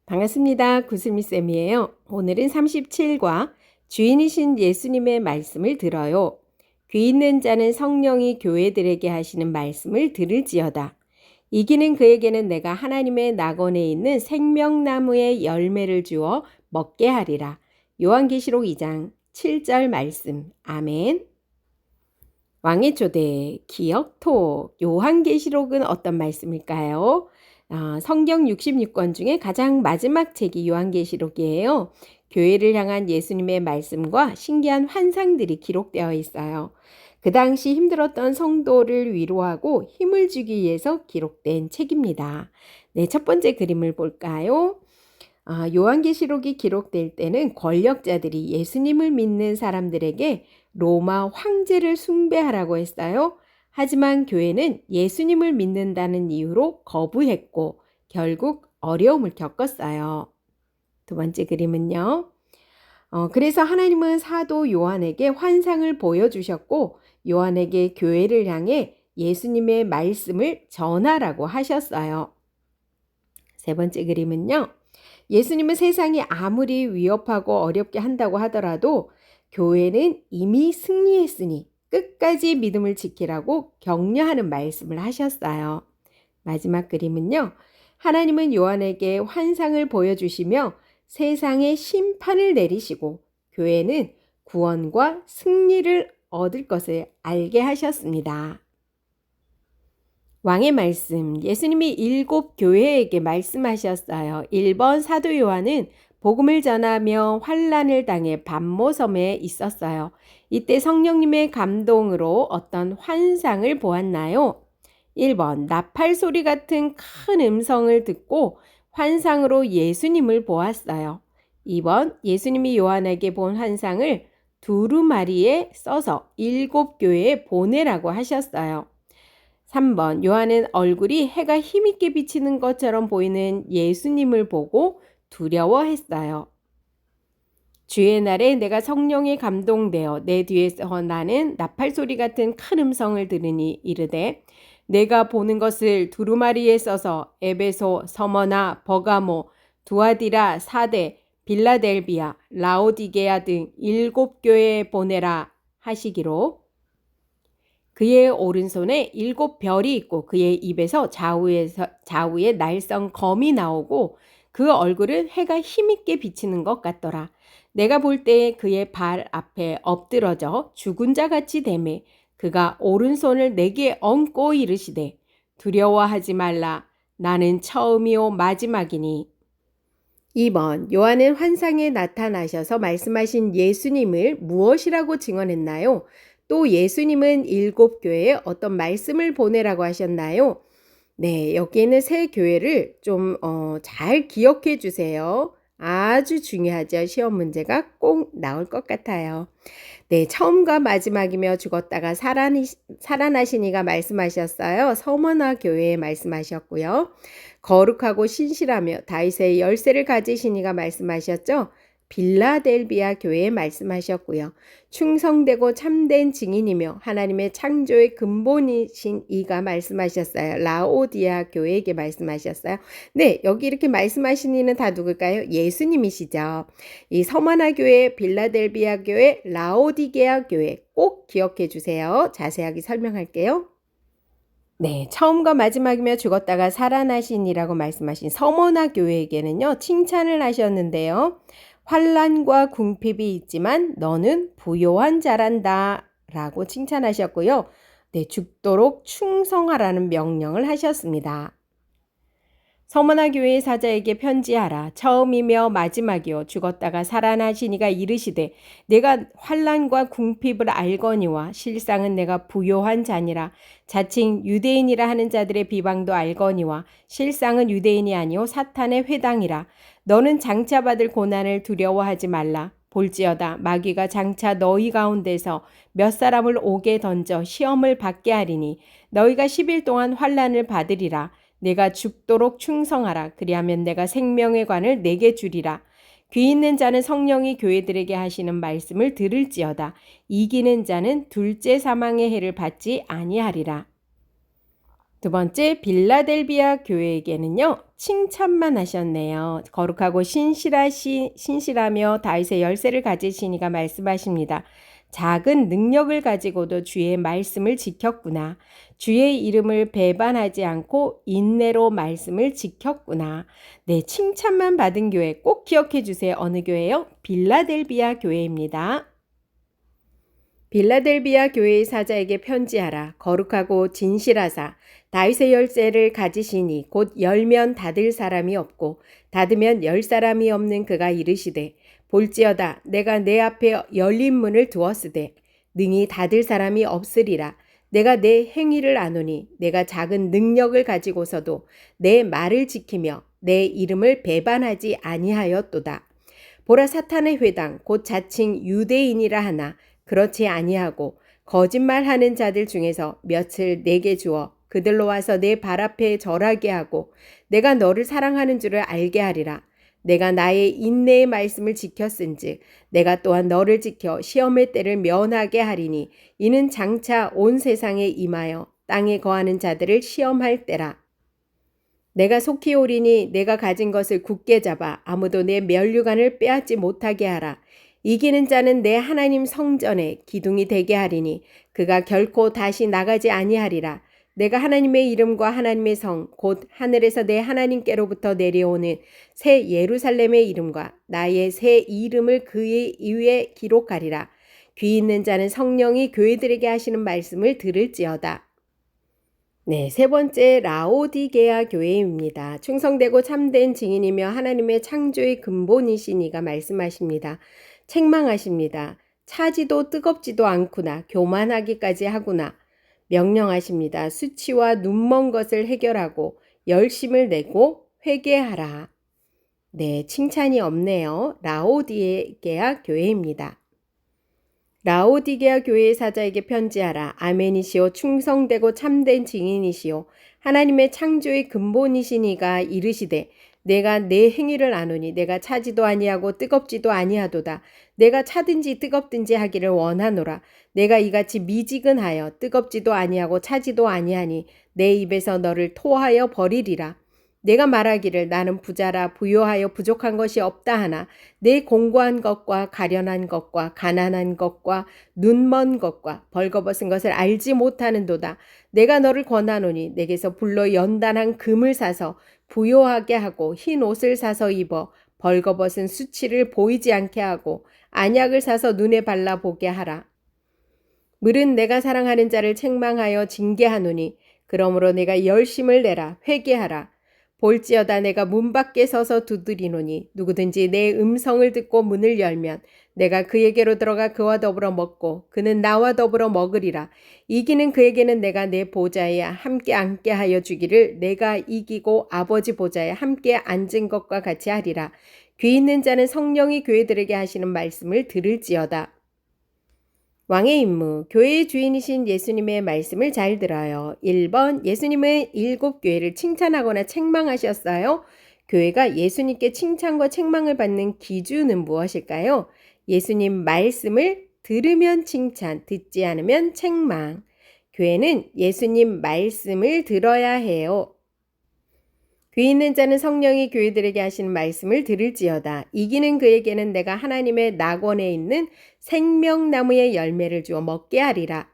반갑습니다. 구슬미쌤이에요. 오늘은 37과 주인이신 예수님의 말씀을 들어요. 귀 있는 자는 성령이 교회들에게 하시는 말씀을 들을지어다. 이기는 그에게는 내가 하나님의 낙원에 있는 생명나무의 열매를 주어 먹게 하리라. 요한계시록 2장 7절 말씀. 아멘. 왕의 초대 기억톡 요한계시록은 어떤 말씀일까요? 성경 66권 중에 가장 마지막 책이 요한계시록이에요. 교회를 향한 예수님의 말씀과 신기한 환상들이 기록되어 있어요. 그 당시 힘들었던 성도를 위로하고 힘을 주기 위해서 기록된 책입니다. 네, 첫 번째 그림을 볼까요? 요한계시록이 기록될 때는 권력자들이 예수님을 믿는 사람들에게 로마 황제를 숭배하라고 했어요. 하지만 교회는 예수님을 믿는다는 이유로 거부했고 결국 어려움을 겪었어요. 두 번째 그림은요. 그래서 하나님은 사도 요한에게 환상을 보여주셨고 요한에게 교회를 향해 예수님의 말씀을 전하라고 하셨어요. 세 번째 그림은요. 예수님은 세상이 아무리 위협하고 어렵게 한다고 하더라도 교회는 이미 승리했으니 끝까지 믿음을 지키라고 격려하는 말씀을 하셨어요. 마지막 그림은요. 하나님은 요한에게 환상을 보여주시며 세상의 심판을 내리시고 교회는 구원과 승리를 얻을 것을 알게 하셨습니다. 왕의 말씀, 예수님이 7 교회에게 말씀하셨어요. 1번 사도 요한은 복음을 전하며 환난을 당해 반모섬에 있었어요. 이때 성령님의 감동으로 어떤 환상을 보았나요? 1번 나팔 소리 같은 큰 음성을 듣고 환상으로 예수님을 보았어요. 2번 예수님이 요한에게 본 환상을 두루마리에 써서 7 교회에 보내라고 하셨어요. 3번 요한은 얼굴이 해가 힘있게 비치는 것처럼 보이는 예수님을 보고 두려워했어요. 주의 날에 내가 성령에 감동되어 내 뒤에서 나는 나팔 소리 같은 큰 음성을 들으니 이르되 내가 보는 것을 두루마리에 써서 에베소, 서머나, 버가모, 두아디라, 사데, 빌라델비아, 라오디게아 등 7 교회에 보내라 하시기로 그의 오른손에 7 별이 있고 그의 입에서 좌우에 날성 검이 나오고 그 얼굴은 해가 힘있게 비치는 것 같더라. 내가 볼 때에 그의 발 앞에 엎드러져 죽은 자 같이 되매 그가 오른손을 내게 얹고 이르시되 두려워하지 말라. 나는 처음이요 마지막이니. 2번 요한은 환상에 나타나셔서 말씀하신 예수님을 무엇이라고 증언했나요? 또 예수님은 7 교회에 어떤 말씀을 보내라고 하셨나요? 네, 여기에는 세 교회를 좀 잘 기억해 주세요. 아주 중요하죠. 시험 문제가 꼭 나올 것 같아요. 네, 처음과 마지막이며 죽었다가 살아나시니가 말씀하셨어요. 서머나 교회에 말씀하셨고요. 거룩하고 신실하며 다윗의 열쇠를 가지시니가 말씀하셨죠. 빌라델비아 교회에 말씀하셨고요. 충성되고 참된 증인이며 하나님의 창조의 근본이신 이가 말씀하셨어요. 라오디아 교회에게 말씀하셨어요. 네, 여기 이렇게 말씀하신 이는 다 누굴까요? 예수님이시죠. 이 서머나 교회, 빌라델비아 교회, 라오디게아 교회 꼭 기억해 주세요. 자세하게 설명할게요. 네, 처음과 마지막이며 죽었다가 살아나신이라고 말씀하신 서머나 교회에게는요, 칭찬을 하셨는데요. 환난과 궁핍이 있지만 너는 부요한 자란다 라고 칭찬하셨고요. 네, 죽도록 충성하라는 명령을 하셨습니다. 서머나 교회의 사자에게 편지하라. 처음이며 마지막이요 죽었다가 살아나시니가 이르시되 내가 환난과 궁핍을 알거니와 실상은 내가 부요한 자니라. 자칭 유대인이라 하는 자들의 비방도 알거니와 실상은 유대인이 아니요 사탄의 회당이라. 너는 장차 받을 고난을 두려워하지 말라. 볼지어다 마귀가 장차 너희 가운데서 몇 사람을 옥에 던져 시험을 받게 하리니 너희가 10일 동안 환난을 받으리라. 내가 죽도록 충성하라. 그리하면 내가 생명의 관을 내게 주리라. 귀 있는 자는 성령이 교회들에게 하시는 말씀을 들을지어다. 이기는 자는 둘째 사망의 해를 받지 아니하리라. 두 번째, 빌라델비아 교회에게는요, 칭찬만 하셨네요. 거룩하고 신실하며 다윗의 열쇠를 가지시니가 말씀하십니다. 작은 능력을 가지고도 주의 말씀을 지켰구나. 주의 이름을 배반하지 않고 인내로 말씀을 지켰구나. 네, 칭찬만 받은 교회 꼭 기억해 주세요. 어느 교회요? 빌라델비아 교회입니다. 빌라델비아 교회의 사자에게 편지하라. 거룩하고 진실하사 다윗의 열쇠를 가지시니 곧 열면 닫을 사람이 없고 닫으면 열 사람이 없는 그가 이르시되 볼지어다 내가 내 앞에 열린 문을 두었으되 능히 닫을 사람이 없으리라. 내가 내 행위를 아노니 내가 작은 능력을 가지고서도 내 말을 지키며 내 이름을 배반하지 아니하였도다. 보라 사탄의 회당 곧 자칭 유대인이라 하나 그렇지 아니하고 거짓말하는 자들 중에서 몇을 내게 주어 그들로 와서 내 발 앞에 절하게 하고 내가 너를 사랑하는 줄을 알게 하리라. 내가 나의 인내의 말씀을 지켰은즉 내가 또한 너를 지켜 시험의 때를 면하게 하리니 이는 장차 온 세상에 임하여 땅에 거하는 자들을 시험할 때라. 내가 속히 오리니 내가 가진 것을 굳게 잡아 아무도 내 면류관을 빼앗지 못하게 하라. 이기는 자는 내 하나님 성전에 기둥이 되게 하리니 그가 결코 다시 나가지 아니하리라. 내가 하나님의 이름과 하나님의 성 곧 하늘에서 내 하나님께로부터 내려오는 새 예루살렘의 이름과 나의 새 이름을 그의 위에 기록하리라. 귀 있는 자는 성령이 교회들에게 하시는 말씀을 들을지어다. 네, 세 번째 라오디게아 교회입니다. 충성되고 참된 증인이며 하나님의 창조의 근본이시니가 말씀하십니다. 책망하십니다. 차지도 뜨겁지도 않구나. 교만하기까지 하구나. 명령하십니다. 수치와 눈먼 것을 해결하고 열심을 내고 회개하라. 네, 칭찬이 없네요. 라오디게아 교회입니다. 라오디게아 교회의 사자에게 편지하라. 아멘이시오 충성되고 참된 증인이시오 하나님의 창조의 근본이시니가 이르시되 내가 내 행위를 아노니 내가 차지도 아니하고 뜨겁지도 아니하도다. 내가 차든지 뜨겁든지 하기를 원하노라. 내가 이같이 미지근하여 뜨겁지도 아니하고 차지도 아니하니 내 입에서 너를 토하여 버리리라. 내가 말하기를 나는 부자라 부요하여 부족한 것이 없다 하나 내 공고한 것과 가련한 것과 가난한 것과 눈먼 것과 벌거벗은 것을 알지 못하는도다. 내가 너를 권하노니 내게서 불로 연단한 금을 사서 부요하게 하고 흰 옷을 사서 입어 벌거벗은 수치를 보이지 않게 하고 안약을 사서 눈에 발라보게 하라. 물은 내가 사랑하는 자를 책망하여 징계하노니 그러므로 내가 열심을 내라 회개하라. 볼지어다 내가 문 밖에 서서 두드리노니 누구든지 내 음성을 듣고 문을 열면 내가 그에게로 들어가 그와 더불어 먹고 그는 나와 더불어 먹으리라. 이기는 그에게는 내가 내 보좌에 함께 앉게 하여 주기를 내가 이기고 아버지 보좌에 함께 앉은 것과 같이 하리라. 귀 있는 자는 성령이 교회들에게 하시는 말씀을 들을지어다. 왕의 임무, 교회의 주인이신 예수님의 말씀을 잘 들어요. 1번, 예수님은 7교회를 칭찬하거나 책망하셨어요. 교회가 예수님께 칭찬과 책망을 받는 기준은 무엇일까요? 예수님 말씀을 들으면 칭찬, 듣지 않으면 책망. 교회는 예수님 말씀을 들어야 해요. 귀 있는 자는 성령이 교회들에게 하시는 말씀을 들을지어다. 이기는 그에게는 내가 하나님의 낙원에 있는 생명나무의 열매를 주어 먹게 하리라.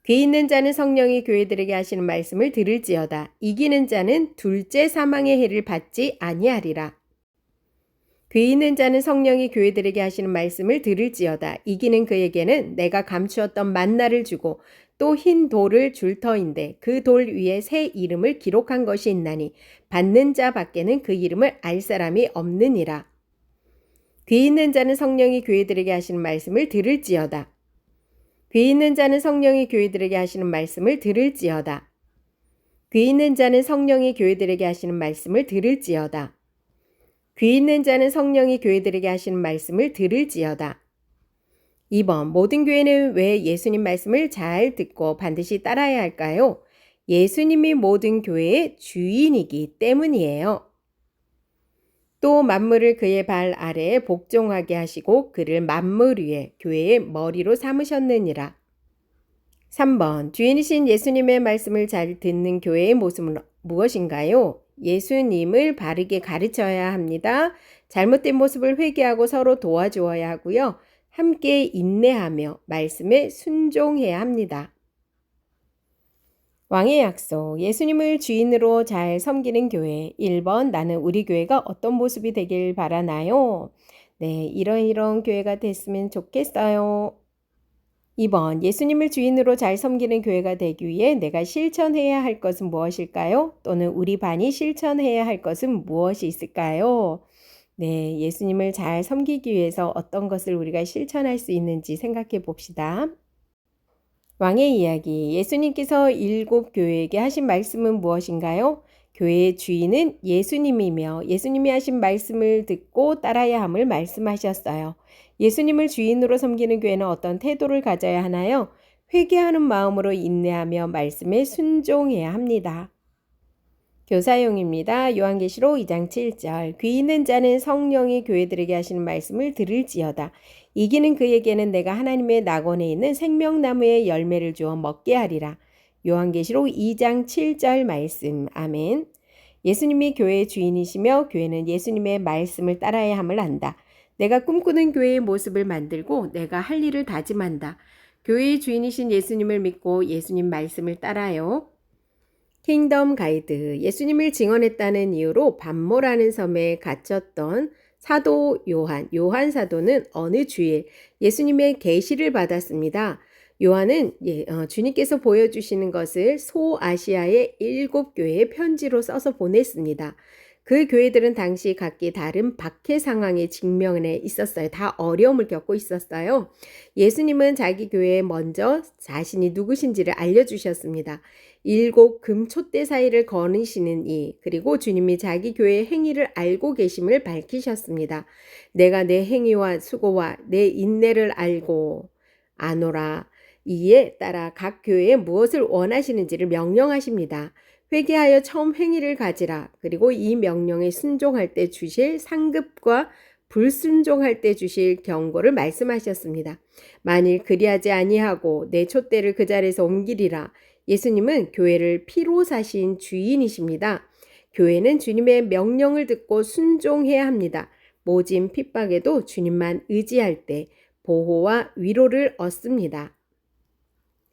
귀 있는 자는 성령이 교회들에게 하시는 말씀을 들을지어다. 이기는 자는 둘째 사망의 해를 받지 아니하리라. 귀 있는 자는 성령이 교회들에게 하시는 말씀을 들을지어다. 이기는 그에게는 내가 감추었던 만나를 주고 또 흰 돌을 줄 터인데 그 돌 위에 새 이름을 기록한 것이 있나니 받는 자 밖에는 그 이름을 알 사람이 없느니라. 귀 있는 자는 성령이 교회들에게 하시는 말씀을 들을지어다. 귀 있는 자는 성령이 교회들에게 하시는 말씀을 들을지어다. 귀 있는 자는 성령이 교회들에게 하시는 말씀을 들을지어다. 귀 있는 자는 성령이 교회들에게 하시는 말씀을 들을지어다. 2번, 모든 교회는 왜 예수님 말씀을 잘 듣고 반드시 따라야 할까요? 예수님이 모든 교회의 주인이기 때문이에요. 또 만물을 그의 발 아래에 복종하게 하시고 그를 만물 위에 교회의 머리로 삼으셨느니라. 3번 주인이신 예수님의 말씀을 잘 듣는 교회의 모습은 무엇인가요? 예수님을 바르게 가르쳐야 합니다. 잘못된 모습을 회개하고 서로 도와주어야 하고요. 함께 인내하며 말씀에 순종해야 합니다. 왕의 약속, 예수님을 주인으로 잘 섬기는 교회. 1번, 나는 우리 교회가 어떤 모습이 되길 바라나요? 네, 이런 교회가 됐으면 좋겠어요. 2번, 예수님을 주인으로 잘 섬기는 교회가 되기 위해 내가 실천해야 할 것은 무엇일까요? 또는 우리 반이 실천해야 할 것은 무엇이 있을까요? 네, 예수님을 잘 섬기기 위해서 어떤 것을 우리가 실천할 수 있는지 생각해 봅시다. 왕의 이야기, 예수님께서 7교회에게 하신 말씀은 무엇인가요? 교회의 주인은 예수님이며 예수님이 하신 말씀을 듣고 따라야 함을 말씀하셨어요. 예수님을 주인으로 섬기는 교회는 어떤 태도를 가져야 하나요? 회개하는 마음으로 인내하며 말씀에 순종해야 합니다. 교사용입니다. 요한계시록 2장 7절. 귀 있는 자는 성령이 교회들에게 하시는 말씀을 들을지어다. 이기는 그에게는 내가 하나님의 낙원에 있는 생명나무의 열매를 주어 먹게 하리라. 요한계시록 2장 7절 말씀. 아멘. 예수님이 교회의 주인이시며 교회는 예수님의 말씀을 따라야 함을 안다. 내가 꿈꾸는 교회의 모습을 만들고 내가 할 일을 다짐한다. 교회의 주인이신 예수님을 믿고 예수님 말씀을 따라요. 킹덤 가이드, 예수님을 증언했다는 이유로 반모라는 섬에 갇혔던 사도 요한 사도는 어느 주일 예수님의 계시를 받았습니다. 요한은 주님께서 보여주시는 것을 소아시아의 7교회에 편지로 써서 보냈습니다. 그 교회들은 당시 각기 다른 박해 상황에 직면해 있었어요. 다 어려움을 겪고 있었어요. 예수님은 자기 교회에 먼저 자신이 누구신지를 알려주셨습니다. 7 금촛대 사이를 거니시는 이, 그리고 주님이 자기 교회의 행위를 알고 계심을 밝히셨습니다. 내가 내 행위와 수고와 내 인내를 알고 아노라. 이에 따라 각 교회에 무엇을 원하시는지를 명령하십니다. 회개하여 처음 행위를 가지라. 그리고 이 명령에 순종할 때 주실 상급과 불순종할 때 주실 경고를 말씀하셨습니다. 만일 그리하지 아니하고 내 촛대를 그 자리에서 옮기리라. 예수님은 교회를 피로 사신 주인이십니다. 교회는 주님의 명령을 듣고 순종해야 합니다. 모진 핍박에도 주님만 의지할 때 보호와 위로를 얻습니다.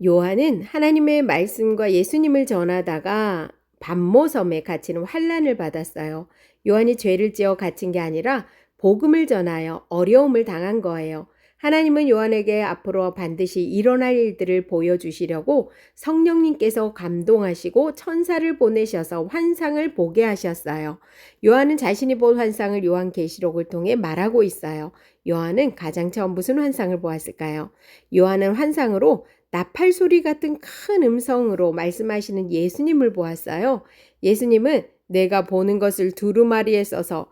요한은 하나님의 말씀과 예수님을 전하다가 반모섬에 갇히는 환난을 받았어요. 요한이 죄를 지어 갇힌 게 아니라 복음을 전하여 어려움을 당한 거예요. 하나님은 요한에게 앞으로 반드시 일어날 일들을 보여주시려고 성령님께서 감동하시고 천사를 보내셔서 환상을 보게 하셨어요. 요한은 자신이 본 환상을 요한계시록을 통해 말하고 있어요. 요한은 가장 처음 무슨 환상을 보았을까요? 요한은 환상으로 나팔 소리 같은 큰 음성으로 말씀하시는 예수님을 보았어요. 예수님은 내가 보는 것을 두루마리에 써서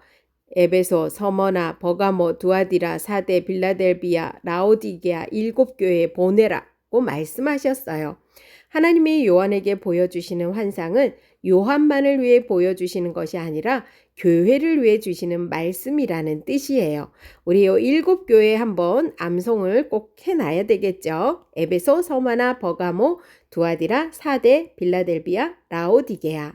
에베소, 서머나, 버가모, 두아디라, 사데, 빌라델비아, 라오디게아 7교회에 보내라고 말씀하셨어요. 하나님이 요한에게 보여주시는 환상은 요한만을 위해 보여주시는 것이 아니라 교회를 위해 주시는 말씀이라는 뜻이에요. 우리 요 7교회 한번 암송을 꼭 해놔야 되겠죠. 에베소, 서머나, 버가모, 두아디라, 사데, 빌라델비아, 라오디게아.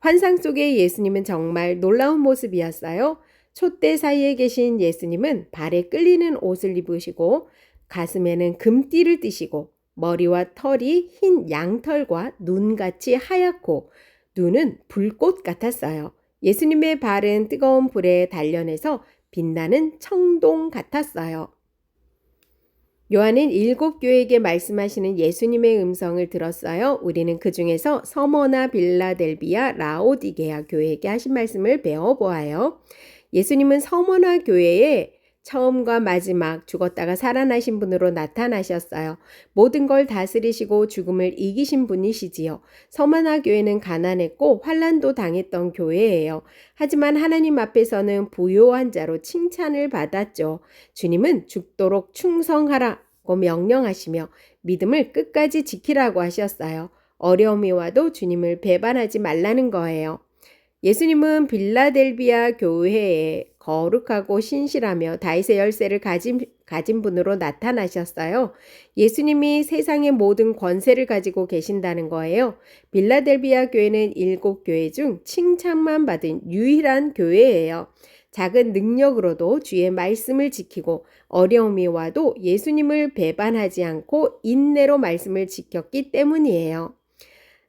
환상 속의 예수님은 정말 놀라운 모습이었어요. 촛대 사이에 계신 예수님은 발에 끌리는 옷을 입으시고 가슴에는 금띠를 띠시고 머리와 털이 흰 양털과 눈같이 하얗고 눈은 불꽃 같았어요. 예수님의 발은 뜨거운 불에 단련해서 빛나는 청동 같았어요. 요한은 7교회에게 말씀하시는 예수님의 음성을 들었어요. 우리는 그 중에서 서머나 빌라델비아 라오디게아 교회에게 하신 말씀을 배워보아요. 예수님은 서머나 교회에 처음과 마지막 죽었다가 살아나신 분으로 나타나셨어요. 모든 걸 다스리시고 죽음을 이기신 분이시지요. 서머나 교회는 가난했고 환난도 당했던 교회예요. 하지만 하나님 앞에서는 부요한 자로 칭찬을 받았죠. 주님은 죽도록 충성하라고 명령하시며 믿음을 끝까지 지키라고 하셨어요. 어려움이 와도 주님을 배반하지 말라는 거예요. 예수님은 빌라델비아 교회에 거룩하고 신실하며 다윗의 열쇠를 가진 분으로 나타나셨어요. 예수님이 세상의 모든 권세를 가지고 계신다는 거예요. 빌라델비아 교회는 7교회 중 칭찬만 받은 유일한 교회예요. 작은 능력으로도 주의 말씀을 지키고 어려움이 와도 예수님을 배반하지 않고 인내로 말씀을 지켰기 때문이에요.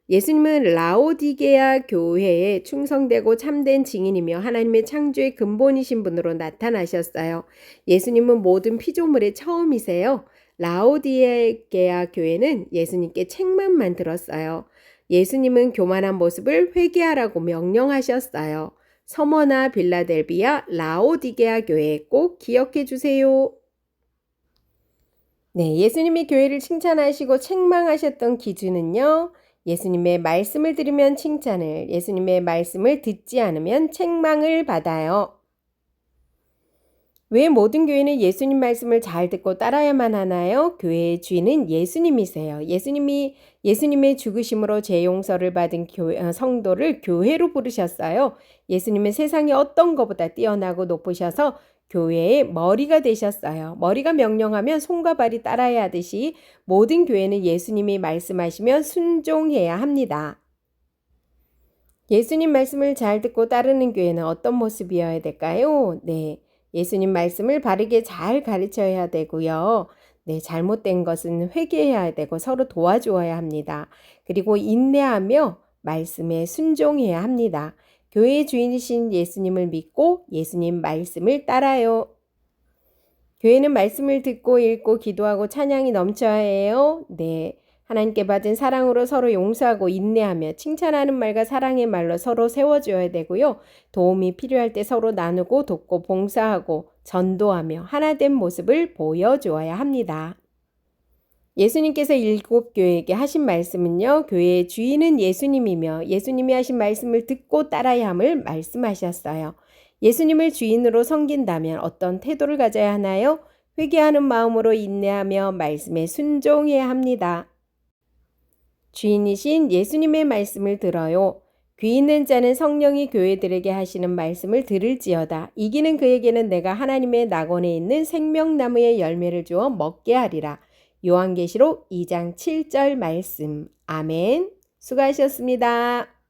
예수님은 라오디게아 교회에 충성되고 참된 증인이며 하나님의 창조의 근본이신 분으로 나타나셨어요. 예수님은 모든 피조물의 처음이세요. 라오디게아 교회는 예수님께 책망만 들었어요. 예수님은 교만한 모습을 회개하라고 명령하셨어요. 서머나 빌라델비아 라오디게아 교회 꼭 기억해 주세요. 네, 예수님이 교회를 칭찬하시고 책망하셨던 기준은요. 예수님의 말씀을 들으면 칭찬을, 예수님의 말씀을 듣지 않으면 책망을 받아요. 왜 모든 교회는 예수님 말씀을 잘 듣고 따라야만 하나요? 교회의 주인은 예수님이세요. 예수님의 죽으심으로 죄 용서를 받은 성도를 교회로 부르셨어요. 예수님은 세상의 어떤 것보다 뛰어나고 높으셔서 교회의 머리가 되셨어요. 머리가 명령하면 손과 발이 따라야 하듯이 모든 교회는 예수님이 말씀하시면 순종해야 합니다. 예수님 말씀을 잘 듣고 따르는 교회는 어떤 모습이어야 될까요? 네. 예수님 말씀을 바르게 잘 가르쳐야 되고요. 네, 잘못된 것은 회개해야 되고 서로 도와주어야 합니다. 그리고 인내하며 말씀에 순종해야 합니다. 교회의 주인이신 예수님을 믿고 예수님 말씀을 따라요. 교회는 말씀을 듣고 읽고 기도하고 찬양이 넘쳐야 해요. 네. 하나님께 받은 사랑으로 서로 용서하고 인내하며 칭찬하는 말과 사랑의 말로 서로 세워줘야 되고요. 도움이 필요할 때 서로 나누고 돕고 봉사하고 전도하며 하나된 모습을 보여주어야 합니다. 예수님께서 7교회에게 하신 말씀은요. 교회의 주인은 예수님이며 예수님이 하신 말씀을 듣고 따라야 함을 말씀하셨어요. 예수님을 주인으로 섬긴다면 어떤 태도를 가져야 하나요? 회개하는 마음으로 인내하며 말씀에 순종해야 합니다. 주인이신 예수님의 말씀을 들어요. 귀 있는 자는 성령이 교회들에게 하시는 말씀을 들을지어다. 이기는 그에게는 내가 하나님의 낙원에 있는 생명나무의 열매를 주어 먹게 하리라. 요한계시록 2장 7절 말씀. 아멘. 수고하셨습니다.